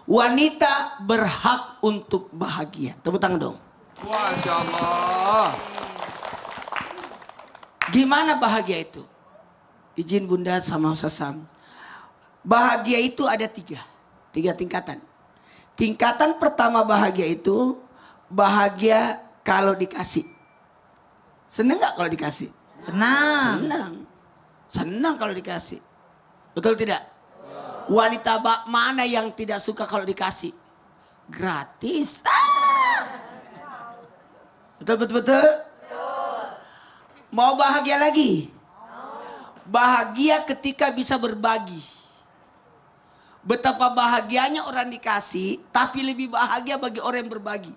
Wanita berhak untuk bahagia. Tepuk tangan dong. Masya Allah. Gimana bahagia itu? Izin Bunda sama Sasam. Bahagia itu ada tiga tingkatan. Tingkatan pertama bahagia itu bahagia kalau dikasih. Seneng gak kalau dikasih? Senang. Senang kalau dikasih. Betul tidak? Wanita mana yang tidak suka kalau dikasih? Gratis. Betul. Mau bahagia lagi? Bahagia ketika bisa berbagi. Betapa bahagianya orang dikasih, tapi lebih bahagia bagi orang yang berbagi.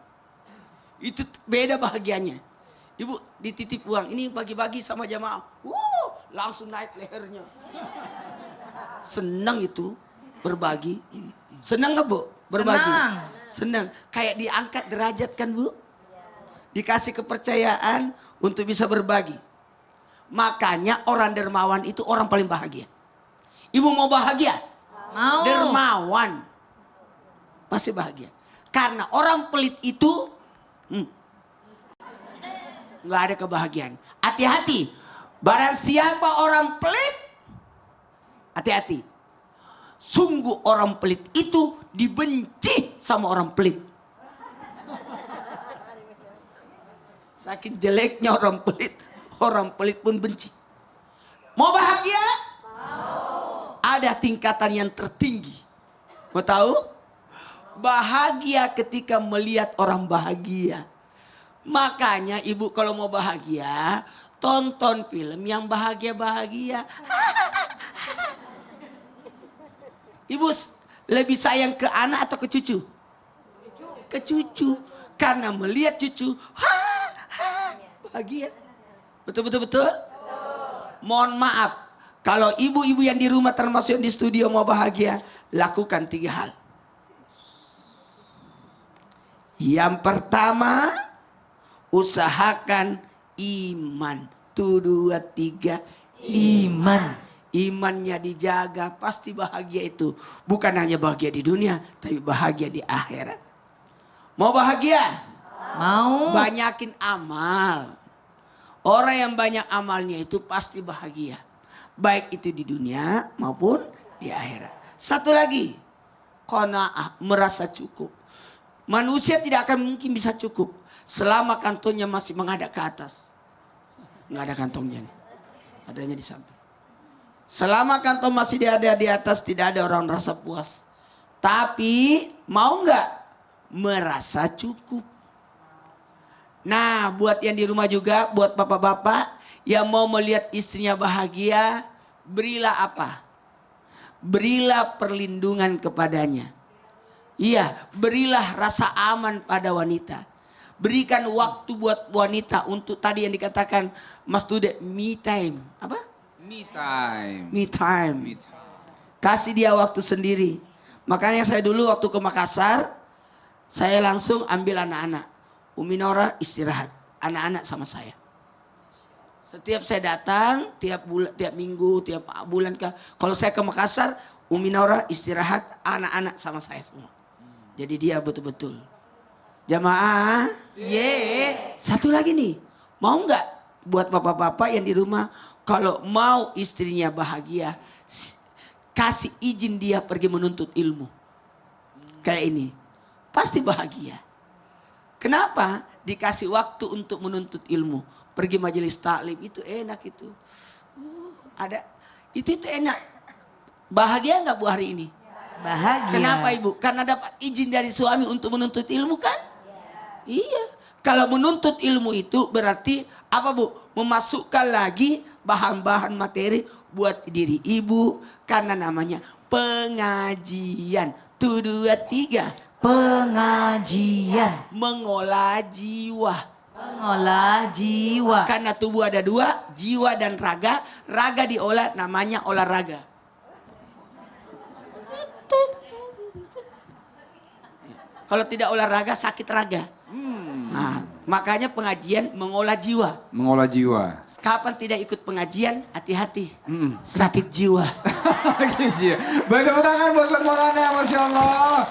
Itu beda bahagianya. Ibu dititip uang, ini bagi-bagi sama jamaah. Langsung naik lehernya. Senang itu berbagi. Senang gak Bu? Berbagi. Senang. Kayak diangkat derajat kan Bu? Dikasih kepercayaan untuk bisa berbagi. Makanya orang dermawan itu orang paling bahagia. Ibu mau bahagia? Mau. Dermawan. Pasti bahagia. Karena orang pelit itu nggak ada kebahagiaan. Hati-hati. Barang siapa orang pelit, hati-hati. Sungguh orang pelit itu dibenci sama orang pelit. Saking jeleknya orang pelit pun benci. Mau bahagia? Mau. Ada tingkatan yang tertinggi. Mau tahu? Bahagia ketika melihat orang bahagia. Makanya ibu kalau mau bahagia, tonton film yang bahagia-bahagia. Ibu lebih sayang ke anak atau ke cucu? Ke cucu. Karena melihat cucu, bahagia. Betul. Mohon maaf. Kalau ibu-ibu yang di rumah termasuk yang di studio mau bahagia, lakukan 3 hal. Yang pertama, usahakan iman. 1, 2, 3. Iman. Imannya dijaga, pasti bahagia itu. Bukan hanya bahagia di dunia, tapi bahagia di akhirat. Mau bahagia? Mau. Banyakin amal. Orang yang banyak amalnya itu pasti bahagia. Baik itu di dunia maupun di akhirat. Satu lagi, qanaah, merasa cukup. Manusia tidak akan mungkin bisa cukup selama kantongnya masih menghadap ke atas. Nggak ada kantongnya nih. Adanya di samping. Selama kantong masih ada di atas, tidak ada orang rasa puas. Tapi mau nggak merasa cukup? Nah, buat yang di rumah juga, buat bapak-bapak yang mau melihat istrinya bahagia, berilah apa? Berilah perlindungan kepadanya. Iya, berilah rasa aman pada wanita. Berikan waktu buat wanita untuk tadi yang dikatakan Mas Tude, me time. Apa? Me time. Me time. Me time. Kasih dia waktu sendiri. Makanya saya dulu waktu ke Makassar, saya langsung ambil anak-anak. Umi Nora istirahat, anak-anak sama saya. Setiap saya datang, tiap minggu, tiap bulan kalau saya ke Makassar, Umi Nora istirahat, anak-anak sama saya semua. Jadi dia betul-betul. Jamaah. Satu lagi nih, mau nggak buat bapak-bapak yang di rumah, kalau mau istrinya bahagia, kasih izin dia pergi menuntut ilmu. Kayak ini, pasti bahagia. Kenapa? Dikasih waktu untuk menuntut ilmu. Pergi majelis taklim itu enak itu. Ada itu enak. Bahagia nggak Bu hari ini? Bahagia. Kenapa Ibu? Karena dapat izin dari suami untuk menuntut ilmu kan? Iya. Kalau menuntut ilmu itu berarti apa Bu? Memasukkan lagi bahan-bahan materi buat diri ibu. Karena namanya pengajian. 1, 2, 3. Pengajian. Mengolah jiwa. Mengolah jiwa. Karena tubuh ada 2, jiwa dan raga. Raga diolah namanya olahraga. Kalau tidak olahraga sakit raga. Nah, makanya pengajian mengolah jiwa. Mengolah jiwa. Kapan tidak ikut pengajian, hati-hati. Sakit jiwa. Baik, tepuk tangan buat Maulana, Masya Allah.